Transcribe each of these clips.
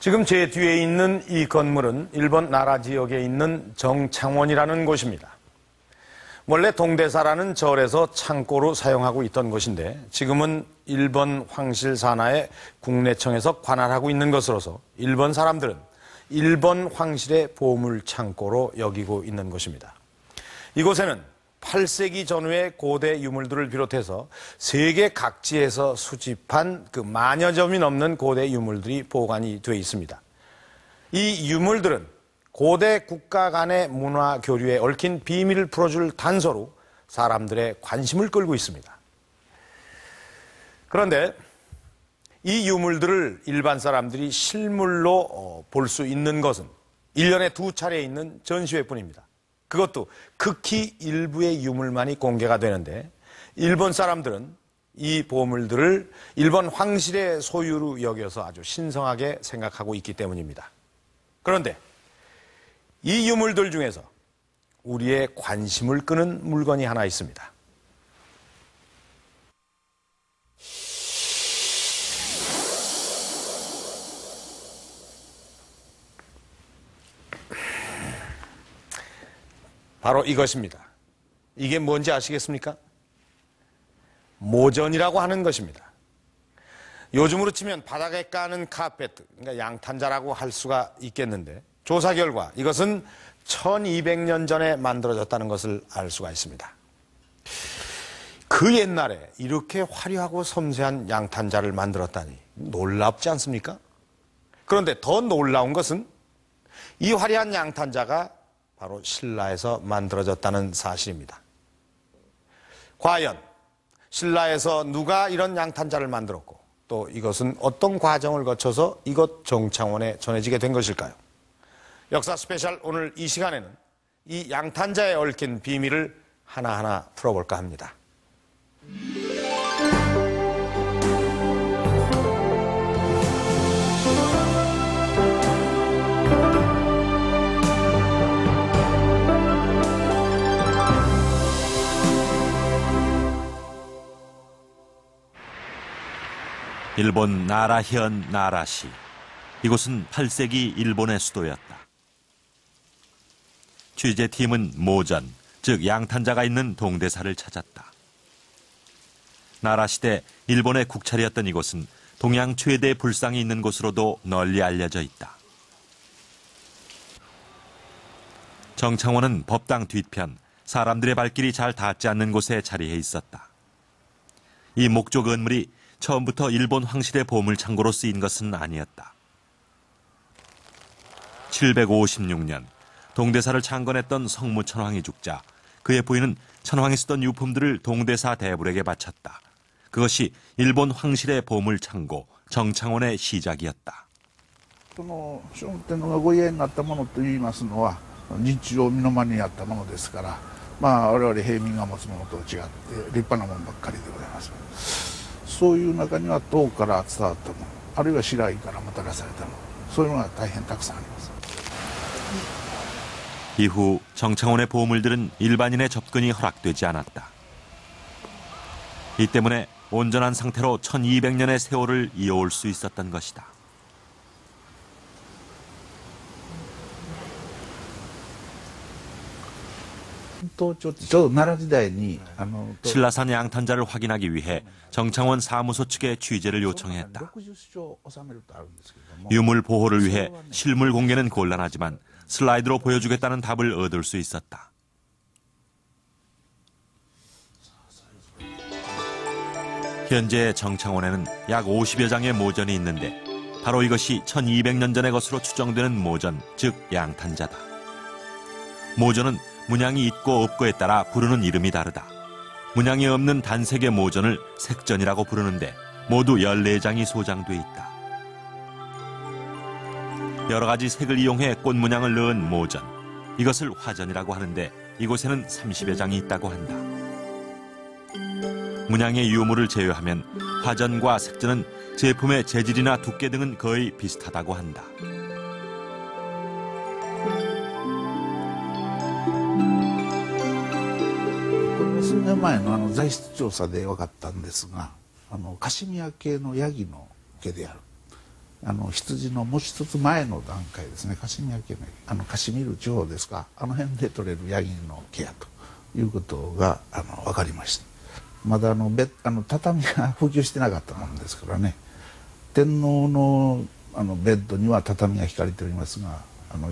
지금 제 뒤에 있는 이 건물은 일본 나라 지역에 있는 정창원이라는 곳입니다. 원래 동대사라는 절에서 창고로 사용하고 있던 곳인데 지금은 일본 황실 산하의 국내청에서 관할하고 있는 것으로서 일본 사람들은 일본 황실의 보물 창고로 여기고 있는 곳입니다. 이곳에는 8세기 전후의 고대 유물들을 비롯해서 세계 각지에서 수집한 그 만여 점이 넘는 고대 유물들이 보관이 되어 있습니다. 이 유물들은 고대 국가 간의 문화 교류에 얽힌 비밀을 풀어줄 단서로 사람들의 관심을 끌고 있습니다. 그런데 이 유물들을 일반 사람들이 실물로 볼 수 있는 것은 1년에 2차례 있는 전시회뿐입니다. 그것도 극히 일부의 유물만이 공개가 되는데 일본 사람들은 이 보물들을 일본 황실의 소유로 여겨서 아주 신성하게 생각하고 있기 때문입니다. 그런데 이 유물들 중에서 우리의 관심을 끄는 물건이 하나 있습니다. 바로 이것입니다. 이게 뭔지 아시겠습니까? 모전이라고 하는 것입니다. 요즘으로 치면 바닥에 까는 카페트, 그러니까 양탄자라고 할 수가 있겠는데 조사 결과 이것은 1200년 전에 만들어졌다는 것을 알 수가 있습니다. 그 옛날에 이렇게 화려하고 섬세한 양탄자를 만들었다니 놀랍지 않습니까? 그런데 더 놀라운 것은 이 화려한 양탄자가 바로 신라에서 만들어졌다는 사실입니다. 과연 신라에서 누가 이런 양탄자를 만들었고 또 이것은 어떤 과정을 거쳐서 이곳 정창원에 전해지게 된 것일까요? 역사 스페셜 오늘 이 시간에는 이 양탄자에 얽힌 비밀을 하나하나 풀어볼까 합니다. 일본 나라현 나라시. 이곳은 8세기 일본의 수도였다. 취재팀은 모전, 즉 양탄자가 있는 동대사를 찾았다. 나라시대 일본의 국찰이었던 이곳은 동양 최대 불상이 있는 곳으로도 널리 알려져 있다. 정창원은 법당 뒤편, 사람들의 발길이 잘 닿지 않는 곳에 자리해 있었다. 이 목조 건물이 처음부터 일본 황실의 보물창고로 쓰인 것은 아니었다. 756년 동대사를 창건했던 성무 천황이 죽자 그의 부인은 천황이 쓰던 유품들을 동대사 대불에게 바쳤다. 그것이 일본 황실의 보물창고 정창원의 시작이었다. その聖武天皇がご遺影になったものといいますのは日常身の回りにあったものですから、我々平民が持つものと違って立派なものばっかりでございます。そういう中には唐から伝わったもの、あるいは白井からもたらされたもの、そういうのが大変たくさんあります。 이후 정창원의 보물들은 일반인의 접근이 허락되지 않았다. 이 때문에 온전한 상태로 1200년의 세월을 이어올 수 있었던 것이다. 신라산 양탄자를 확인하기 위해 정창원 사무소 측에 취재를 요청했다. 유물 보호를 위해 실물 공개는 곤란하지만 슬라이드로 보여주겠다는 답을 얻을 수 있었다. 현재 정창원에는 약 50여 장의 모전이 있는데 바로 이것이 1200년 전의 것으로 추정되는 모전, 즉 양탄자다. 모전은 문양이 있고 없고에 따라 부르는 이름이 다르다. 문양이 없는 단색의 모전을 색전이라고 부르는데 모두 14장이 소장돼 있다. 여러 가지 색을 이용해 꽃 문양을 넣은 모전, 이것을 화전이라고 하는데 이곳에는 30여 장이 있다고 한다. 문양의 유물을 제외하면 화전과 색전은 제품의 재질이나 두께 등은 거의 비슷하다고 한다. 数年前の材質調査で分かったんですがカシミヤ系のヤギの毛である羊のもう一つ前の段階ですね、カシミヤ家のカシミール地方ですか、あの辺で取れるヤギの毛やということが分かりました。まだ畳が普及してなかったものですからね、天皇のベッドには畳が引かれておりますが、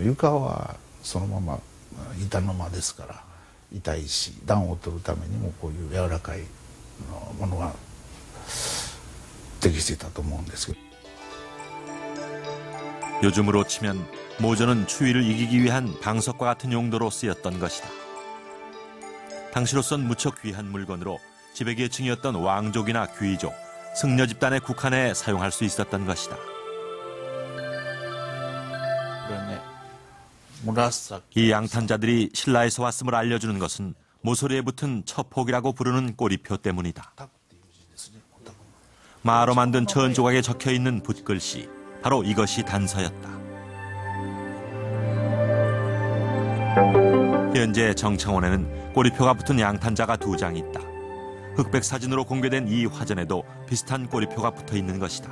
床はそのまま板の間ですから痛いし、暖を取るためにもこういう柔らかいものが適していたと思うんですけど。 요즘으로 치면 모전은 추위를 이기기 위한 방석과 같은 용도로 쓰였던 것이다. 당시로선 무척 귀한 물건으로 지배계층이었던 왕족이나 귀족, 승려 집단의 국한에 사용할 수 있었던 것이다. 이 양탄자들이 신라에서 왔음을 알려주는 것은 모서리에 붙은 첩폭이라고 부르는 꼬리표 때문이다. 마로 만든 천 조각에 적혀있는 붓글씨, 바로 이것이 단서였다. 현재 정창원에는 꼬리표가 붙은 양탄자가 2장 있다. 흑백 사진으로 공개된 이 화전에도 비슷한 꼬리표가 붙어 있는 것이다.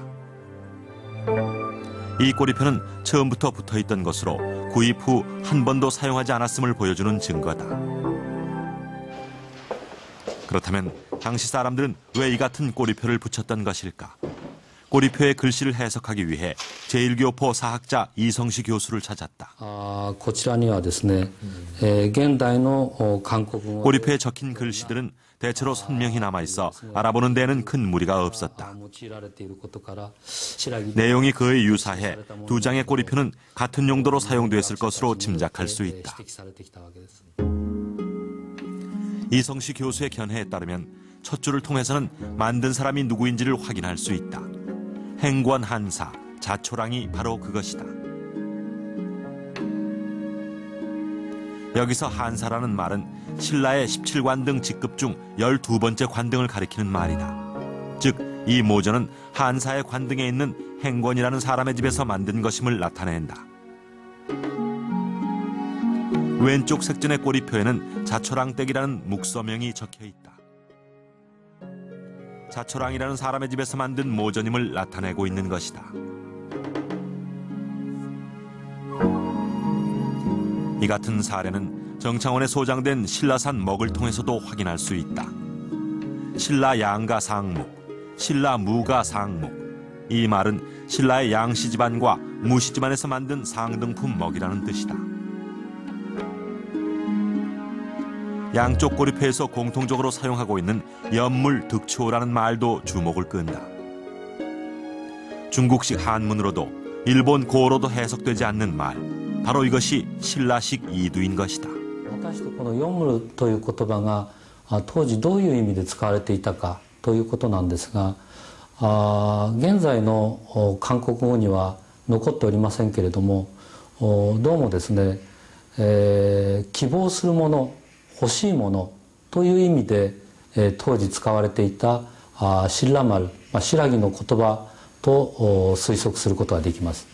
이 꼬리표는 처음부터 붙어 있던 것으로 구입 후 한 번도 사용하지 않았음을 보여주는 증거다. 그렇다면 당시 사람들은 왜 이 같은 꼬리표를 붙였던 것일까? 꼬리표의 글씨를 해석하기 위해 제1교포 사학자 이성시 교수를 찾았다. 꼬리표에 적힌 글씨들은 대체로 선명히 남아있어 알아보는 데는 큰 무리가 없었다. 내용이 그에 유사해 2장의 꼬리표는 같은 용도로 사용됐을 것으로 짐작할 수 있다. 이성시 교수의 견해에 따르면 첫 줄을 통해서는 만든 사람이 누구인지를 확인할 수 있다. 행권 한사, 자초랑이 바로 그것이다. 여기서 한사라는 말은 신라의 17관 등 직급 중 12번째 관등을 가리키는 말이다. 즉, 이 모전은 한사의 관등에 있는 행권이라는 사람의 집에서 만든 것임을 나타낸다. 왼쪽 색전의 꼬리표에는 자초랑댁이라는 묵서명이 적혀있다. 자초랑이라는 사람의 집에서 만든 모전임을 나타내고 있는 것이다. 이 같은 사례는 정창원에 소장된 신라산 먹을 통해서도 확인할 수 있다. 신라 양가 상목, 신라 무가 상목. 이 말은 신라의 양씨 집안과 무씨 집안에서 만든 상등품 먹이라는 뜻이다. 양쪽 꼬리표에서 공통적으로 사용하고 있는 연물 득초라는 말도 주목을 끈다. 중국식 한문으로도 일본 고어로도 해석되지 않는 말, 바로 이것이 신라식 이두인 것이다. 私とこの読むという言葉が当時どういう意味で使われていたかということなんですが、現在の韓国語には残っておりませんけれども、どうもですね、希望するもの、欲しいものという意味で、当時使われていた新羅丸、新羅の言葉と推測することができます。